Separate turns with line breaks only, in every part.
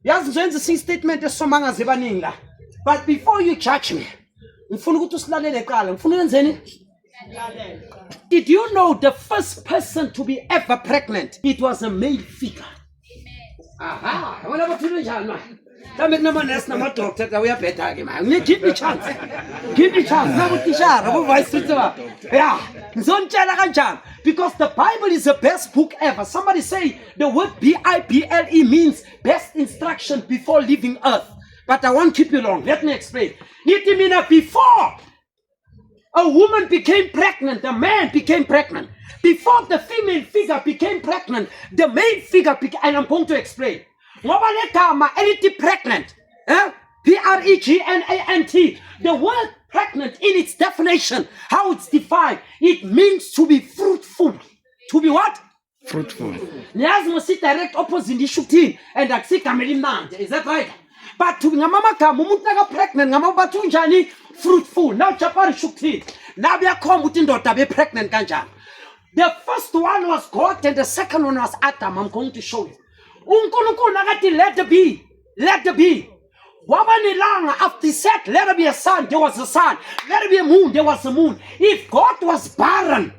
Yazi ngizoyenza isinye statement esisomangaze ebaningi la. But before you judge me, ngifuna ukuthi usilalele eqala. Ngifuna uyenzeni? Did you know the first person to be ever pregnant, it was a male figure? Aha, wena bathule njani manje? Mhlambe kunamanesi namadoctor ka uyabheda ke manje. Give me chance. Give me chance. Nabutishara, bovice principal. Yeah, ngizonitshela kanjani? Because the Bible is the best book ever. Somebody say the word Bible means best instruction before leaving earth. But I won't keep you long. Let me explain. It means before a woman became pregnant, the man became pregnant. Before the female figure became pregnant, the male figure became, and I'm going to explain. Ngoba le gama elithi pregnant, Pregnant. The word pregnant in its definition, how it's defined, it means to be fruitful. To be what?
Fruitful.
Niyazi ngosi direct opposite ishukuthini and akusigama elimnandi. Is that right? But to be ngamama gama umuntu naka pregnant ngamama bathu njani fruitful. Now chapari shukuthini. Now biyakhomba ukuthi indoda be pregnant kanjani. The first one was God and the second one was Adam. I'm going to show you. uNkulunkulu nakathi let there be. Let there be. Wabanilanga after he said let there be a sun, there was a sun. Let there be a moon, there was a moon. If God was barren,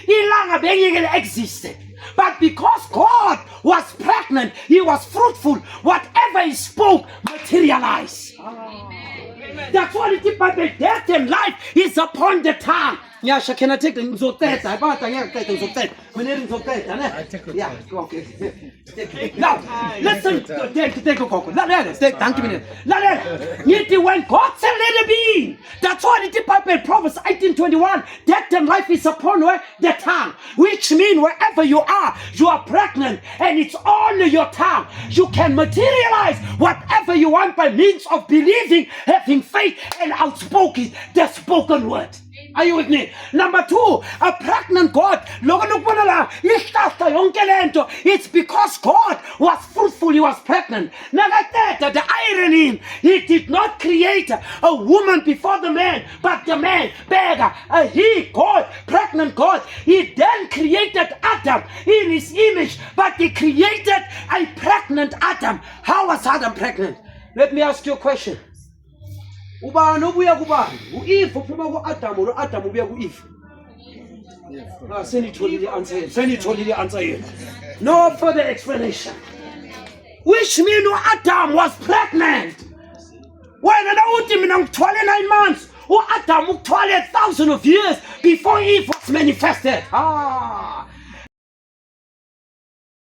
ilanga bengeke existed. But because God was pregnant, he was fruitful. Whatever he spoke materialized. That's what it is. But the death and life is upon the tongue. Yeah, can I take the Zoteta? I bought the Zoteta. Yeah, okay. Now, listen to take a cocoa. Thank you. When God said, let it be. That's what it is. Proverbs 18:21. Death and life is upon the tongue. Which means wherever you are pregnant. And it's on your tongue. You can materialize whatever you want by means of believing, having faith, and outspoken the spoken word. Are you with me? Number 2, a pregnant God. It's because God was fruitful, he was pregnant. The irony, he did not create a woman before the man, but the man, beggar, he, God, pregnant God. He then created Adam in his image, but he created a pregnant Adam. How was Adam pregnant? Let me ask you a question. Ubani obuya kubani? U-Eve uphuma ku-Adam or Adam ubuya ku-Eve? Senitholile answer yenu. No further explanation. Which means Adam was pregnant. Wena na uthi mina ngithwale 9 months. U-Adam ukuthwale 1,000 of years before Eve was manifested.